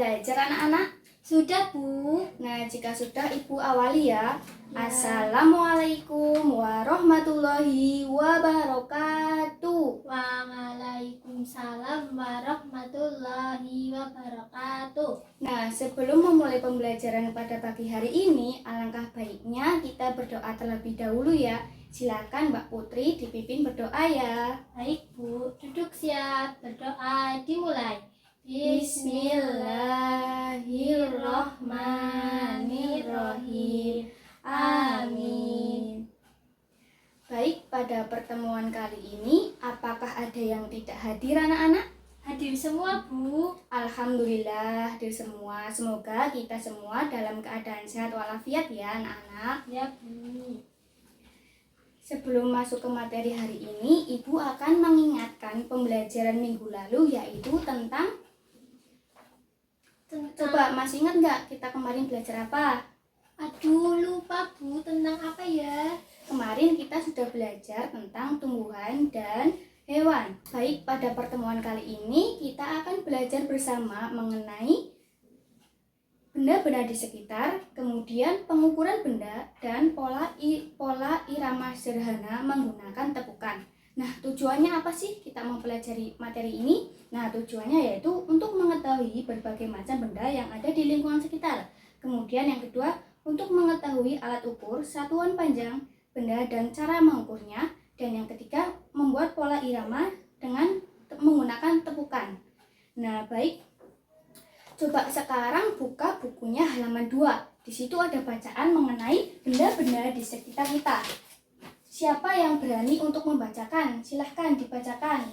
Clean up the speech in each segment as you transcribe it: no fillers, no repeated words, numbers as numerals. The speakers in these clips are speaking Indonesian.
belajar anak-anak? Sudah, Bu. Nah, jika sudah, Ibu awali ya. Ya. Assalamualaikum warahmatullahi wabarakatuh. Waalaikumsalam warahmatullahi wabarakatuh. Nah, sebelum memulai pembelajaran pada pagi hari ini, alangkah baiknya kita berdoa terlebih dahulu ya. Silakan Mbak Putri dipimpin berdoa ya. Baik, Bu. Duduk siap. Berdoa dimulai. Bismillahirrahmanirrahim. Amin. Baik, pada pertemuan kali ini, apakah ada yang tidak hadir anak-anak? Hadir semua, Bu. Alhamdulillah hadir semua. Semoga kita semua dalam keadaan sehat walafiat ya anak-anak. Ya, Bu. Sebelum masuk ke materi hari ini, Ibu akan mengingatkan pembelajaran minggu lalu yaitu tentang coba masih ingat nggak kita kemarin belajar apa? Aduh, lupa, Bu. Tentang apa ya? Kemarin kita sudah belajar tentang tumbuhan dan hewan. Baik, pada pertemuan kali ini kita akan belajar bersama mengenai benda-benda di sekitar, kemudian pengukuran benda dan pola irama sederhana menggunakan tepukan. Nah, tujuannya apa sih kita mempelajari materi ini? Nah, tujuannya yaitu untuk mengetahui berbagai macam benda yang ada di lingkungan sekitar. Kemudian yang kedua, untuk mengetahui alat ukur, satuan panjang benda dan cara mengukurnya. Dan yang ketiga, membuat pola irama dengan menggunakan tepukan. Nah, baik. Coba sekarang buka bukunya halaman 2. Di situ ada bacaan mengenai benda-benda di sekitar kita. Siapa yang berani untuk membacakan? Silahkan dibacakan.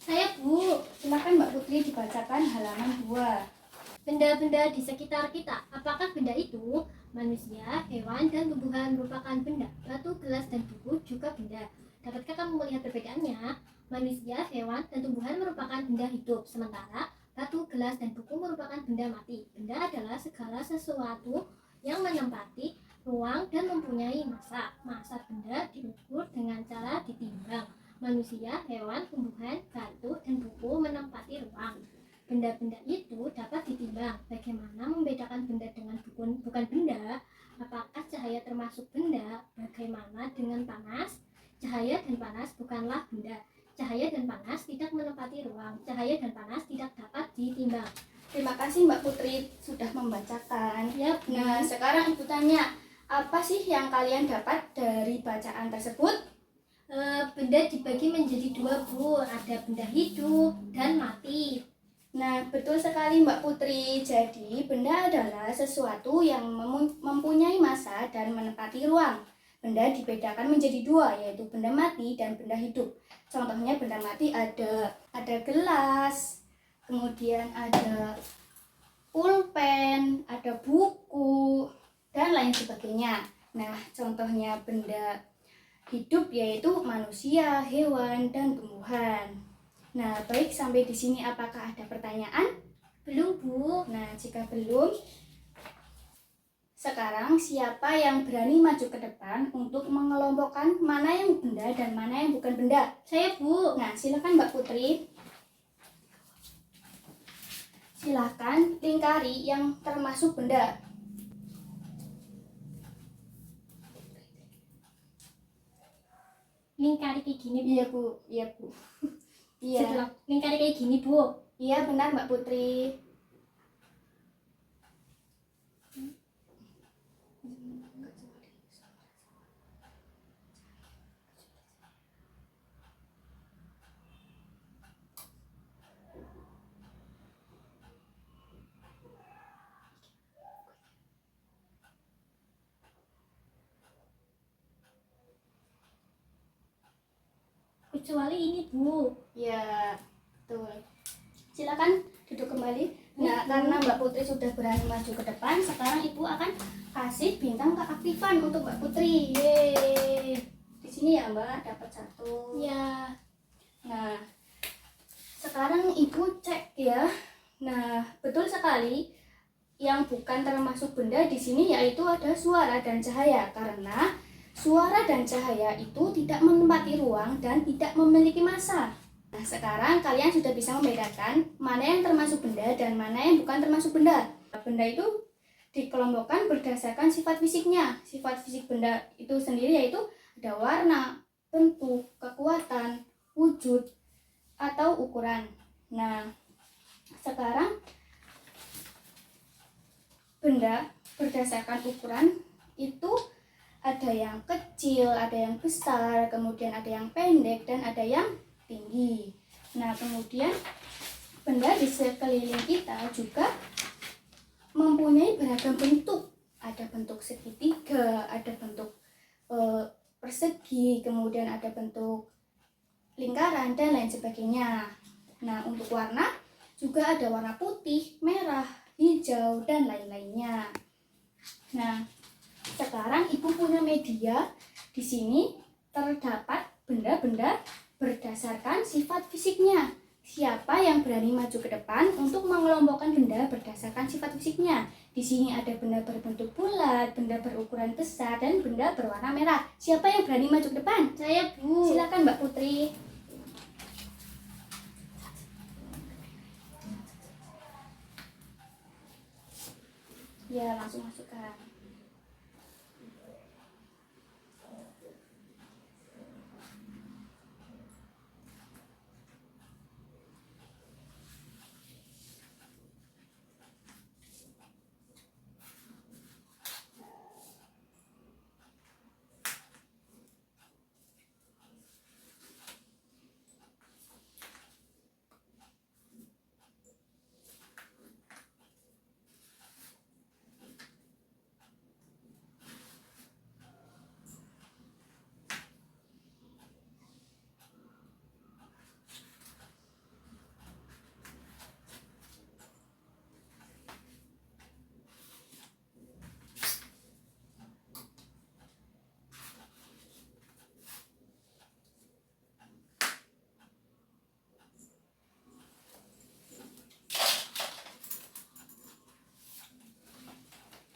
Saya, Bu. Silahkan Mbak Putri dibacakan halaman 2. Benda-benda di sekitar kita. Apakah benda itu manusia, hewan, dan tumbuhan merupakan benda? Batu, gelas, dan buku juga benda. Dapatkah kamu melihat perbedaannya? Manusia, hewan, dan tumbuhan merupakan benda hidup. Sementara batu, gelas, dan buku merupakan benda mati. Benda adalah segala sesuatu yang menempati ruang dan mempunyai massa. Massa benda diukur dengan cara ditimbang. Manusia, hewan, tumbuhan, batu, dan buku menempati ruang. Benda-benda itu dapat ditimbang. Bagaimana membedakan benda dengan bukan benda? Apakah cahaya termasuk benda? Bagaimana dengan panas? Cahaya dan panas bukanlah benda. Cahaya dan panas tidak menempati ruang. Cahaya dan panas tidak dapat ditimbang. Terima kasih Mbak Putri sudah membacakan. Ya, Nah, sekarang Ibu tanya, apa sih yang kalian dapat dari bacaan tersebut? Benda dibagi menjadi 2, Bu. Ada benda hidup dan mati. Nah, betul sekali Mbak Putri. Jadi, benda adalah sesuatu yang mempunyai massa dan menempati ruang. Benda dibedakan menjadi 2, yaitu benda mati dan benda hidup. Contohnya benda mati ada gelas, kemudian ada pulpen, ada buku, dan lain sebagainya. Nah, contohnya benda hidup yaitu manusia, hewan, dan tumbuhan. Nah, baik, sampai di sini apakah ada pertanyaan? Belum, Bu. Nah, jika belum, sekarang siapa yang berani maju ke depan untuk mengelompokkan mana yang benda dan mana yang bukan benda? Saya, Bu. Nah, silakan Mbak Putri. Silakan lingkari yang termasuk benda. Lingkari kayak gini, Bu. Iya, Bu. Iya, Bu. Iya. Setelah lingkari kayak gini, Bu. Iya, benar Mbak Putri. Kecuali ini, Bu. Ya, betul. Silakan duduk kembali. Nah, karena Mbak Putri sudah berani maju ke depan, sekarang Ibu akan kasih bintang keaktifan untuk Mbak Putri. Yeay. Di sini ya Mbak, dapat 1. Ya. Nah, sekarang Ibu cek ya. Nah, betul sekali. Yang bukan termasuk benda di sini yaitu ada suara dan cahaya, karena suara dan cahaya itu tidak menempati ruang dan tidak memiliki massa. Nah, sekarang kalian sudah bisa membedakan mana yang termasuk benda dan mana yang bukan termasuk benda. Benda itu dikelompokkan berdasarkan sifat fisiknya. Sifat fisik benda itu sendiri yaitu ada warna, bentuk, kekuatan, wujud, atau ukuran. Nah, sekarang benda berdasarkan ukuran itu ada yang kecil, ada yang besar, kemudian ada yang pendek, dan ada yang tinggi. Nah, kemudian benda di sekeliling kita juga mempunyai beragam bentuk. Ada bentuk segitiga, ada bentuk persegi, kemudian ada bentuk lingkaran, dan lain sebagainya. Nah, untuk warna juga ada warna putih, merah, hijau, dan lain-lainnya. Nah, sekarang Ibu punya media. Di sini terdapat benda-benda berdasarkan sifat fisiknya. Siapa yang berani maju ke depan untuk mengelompokkan benda berdasarkan sifat fisiknya? Di sini ada benda berbentuk bulat, benda berukuran besar, dan benda berwarna merah. Siapa yang berani maju ke depan? Saya, Bu. Silakan Mbak Putri. Ya, langsung masukkan.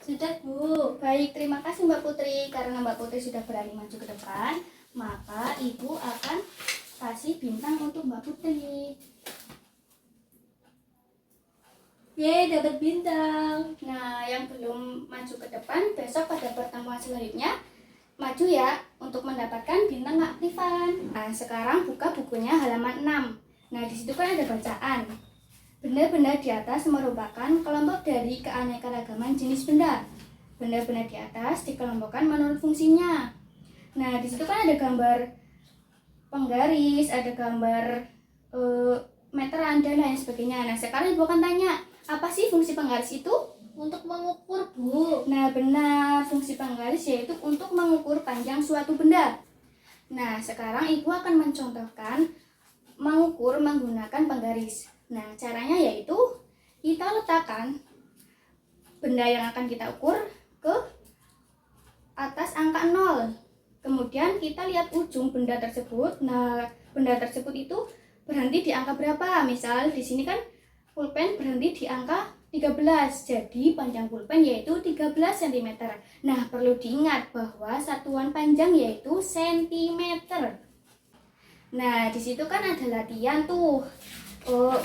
Sudah, Bu. Baik, terima kasih Mbak Putri. Karena Mbak Putri sudah berani maju ke depan, maka Ibu akan kasih bintang untuk Mbak Putri. Yeay, dapat bintang. Nah, yang belum maju ke depan, besok pada pertemuan selanjutnya maju ya untuk mendapatkan bintang keaktifan. Nah, sekarang buka bukunya halaman 6. Nah, di situ kan ada bacaan. Benda-benda di atas merupakan kelompok dari keanekaragaman jenis benda. Benda-benda di atas dikelompokkan menurut fungsinya. Nah, di situ kan ada gambar penggaris, ada gambar meteran, dan lain sebagainya. Nah, sekarang Ibu akan tanya, apa sih fungsi penggaris itu? Untuk mengukur, Bu. Nah, benar, fungsi penggaris yaitu untuk mengukur panjang suatu benda. Nah, sekarang Ibu akan mencontohkan mengukur menggunakan penggaris. Nah, caranya yaitu kita letakkan benda yang akan kita ukur ke atas angka 0. Kemudian kita lihat ujung benda tersebut. Nah, benda tersebut itu berhenti di angka berapa? Misal di sini kan pulpen berhenti di angka 13. Jadi panjang pulpen yaitu 13 cm. Nah, perlu diingat bahwa satuan panjang yaitu cm. Nah, di situ kan ada latihan tuh.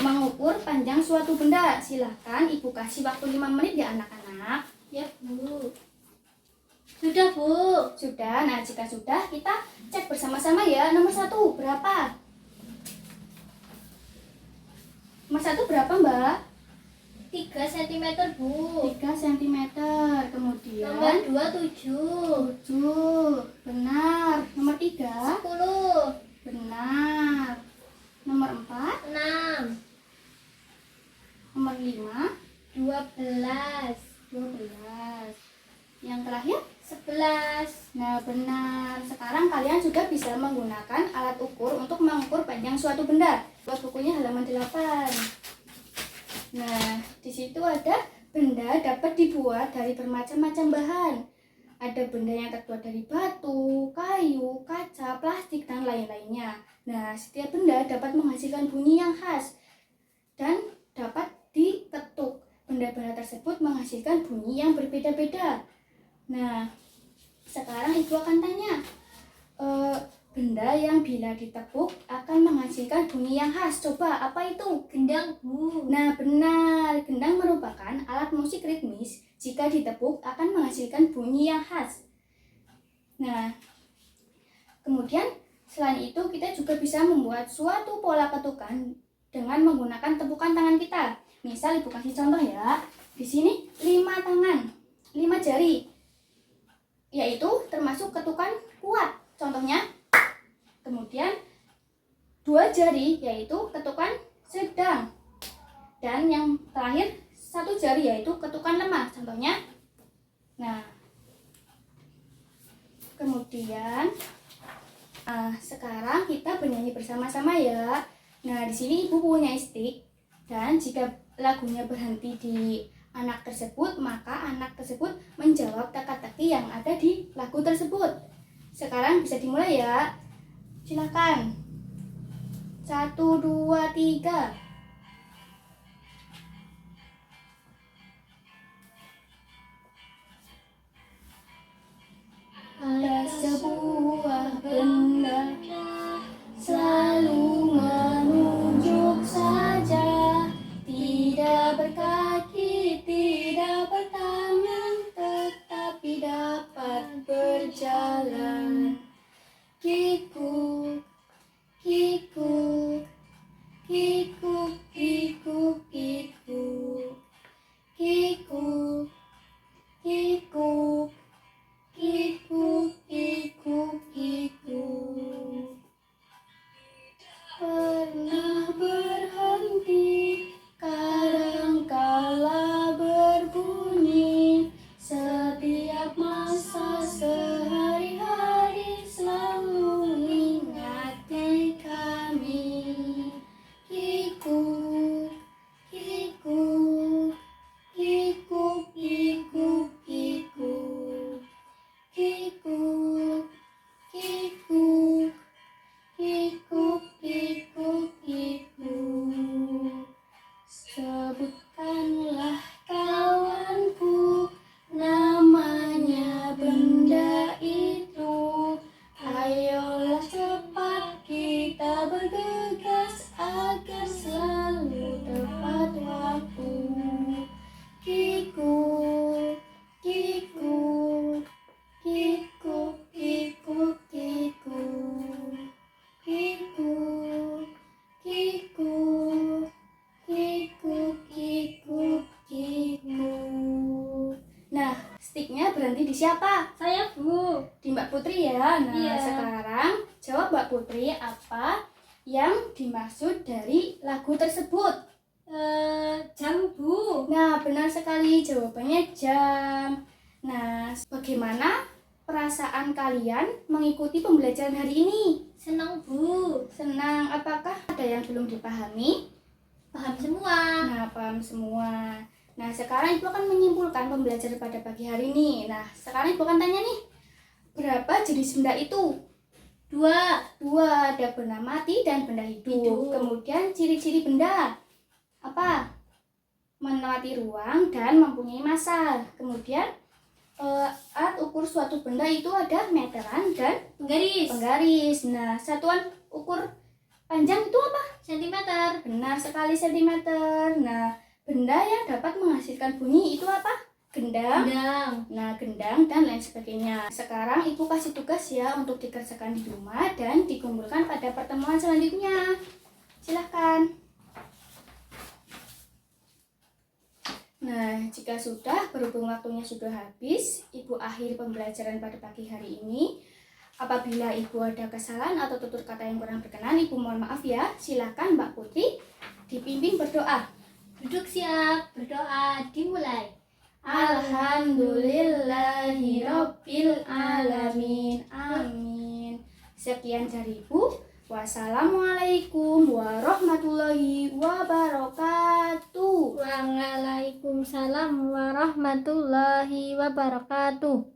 Mengukur panjang suatu benda. Silahkan Ibu kasih waktu 5 menit ya anak-anak. Ya, Bu. Sudah, Bu. Sudah. Nah, jika sudah, kita cek bersama-sama ya. Nomor 1 berapa? Nomor 1 berapa, Mbak? 3 cm, Bu. 3 cm. Kemudian Nomor 2, 7. 7. Benar. Nomor 3 10. benar. Nomor 4 6. nomor 5 12. 12. Yang terakhir 11. nah, benar. Sekarang kalian sudah bisa menggunakan alat ukur untuk mengukur panjang suatu benda. Buat bukunya halaman 8. Nah, di situ ada benda dapat dibuat dari bermacam-macam bahan. Ada benda yang terbuat dari batu, kayu, kaca, plastik, dan lain-lainnya. Nah, setiap benda dapat menghasilkan bunyi yang khas dan dapat diketuk. Benda-benda tersebut menghasilkan bunyi yang berbeda-beda. Nah, sekarang Ibu akan tanya, benda yang bila ditepuk akan menghasilkan bunyi yang khas. Coba, apa itu? Gendang, Bu. Nah, benar. Gendang merupakan alat musik ritmis. Jika ditepuk akan menghasilkan bunyi yang khas. Nah, kemudian selain itu kita juga bisa membuat suatu pola ketukan dengan menggunakan tepukan tangan kita. Misal Ibu kasih contoh ya. Di sini 5 tangan, 5 jari. Yaitu termasuk ketukan kuat. Contohnya, kemudian 2 jari yaitu ketukan sedang. Dan yang terakhir 1 jari yaitu ketukan lemah. Contohnya. Nah, kemudian sekarang kita bernyanyi bersama-sama ya. Nah, di sini Ibu punya stick dan jika lagunya berhenti di anak tersebut, maka anak tersebut menjawab teka-teki yang ada di lagu tersebut. Sekarang bisa dimulai ya. Silakan. 1, 2, 3. Ada sebuah benda selalu menunjuk saja, tidak berkaki, tidak bertangan, tetapi dapat berjalan. Kikuk, kikuk, kikuk, kikuk, kikuk, kikuk, kikuk, kikuk, kikuk, kikuk. Pernah berhenti, kadangkala berbunyi, setiap masa sehari-hari selalu ingati kami. Kikuk, kikuk, kikuk, kikuk, kikuk, kikuk, kikuk, kikuk, kikuk, kikuk. Sebutkanlah kawanku namanya benda itu. Ayolah cepat kita bergegas agar selalu tepat waktu. Kikuk, kikuk, kikuk, kikuk, kikuk, kikuk, kikuk, kikuk, kikuk, kikuk. Nah, sticknya berhenti di siapa? Saya, Bu. Di Mbak Putri ya. Nah, Iya. sekarang jawab Mbak Putri apa yang dimaksud dari lagu tersebut. Jam, Bu. Nah, benar sekali jawabannya jam. Nah, bagaimana perasaan kalian mengikuti pembelajaran hari ini? Senang, Bu. Senang? Apakah ada yang belum dipahami? Paham semua. Nah, paham semua. Nah, sekarang Ibu akan menyimpulkan pembelajaran pada pagi hari ini. Nah, sekarang Ibu akan tanya nih, berapa jenis benda itu? 2. Ada benda mati dan benda hidup. Hidup. Kemudian ciri-ciri benda apa? Menempati ruang dan mempunyai massa. Kemudian alat ukur suatu benda itu ada meteran dan Penggaris. penggaris. Nah, satuan ukur panjang itu apa? Sentimeter. Benar sekali, sentimeter. Nah, benda yang dapat menghasilkan bunyi itu apa? Gendang. Gendang. Nah, gendang dan lain sebagainya. Sekarang Ibu kasih tugas ya untuk dikerjakan di rumah dan dikumpulkan pada pertemuan selanjutnya. Silahkan. Nah, jika sudah, berhubung waktunya sudah habis, Ibu akhiri pembelajaran pada pagi hari ini. Apabila Ibu ada kesalahan atau tutur kata yang kurang berkenan, Ibu mohon maaf ya. Silakan Mbak Putri dipimpin berdoa. Duduk siap. Berdoa dimulai. Alhamdulillahirabbil alamin. Amin. Sekian dari Ibu. Wassalamualaikum warahmatullahi wabarakatuh. Waalaikumsalam warahmatullahi wabarakatuh.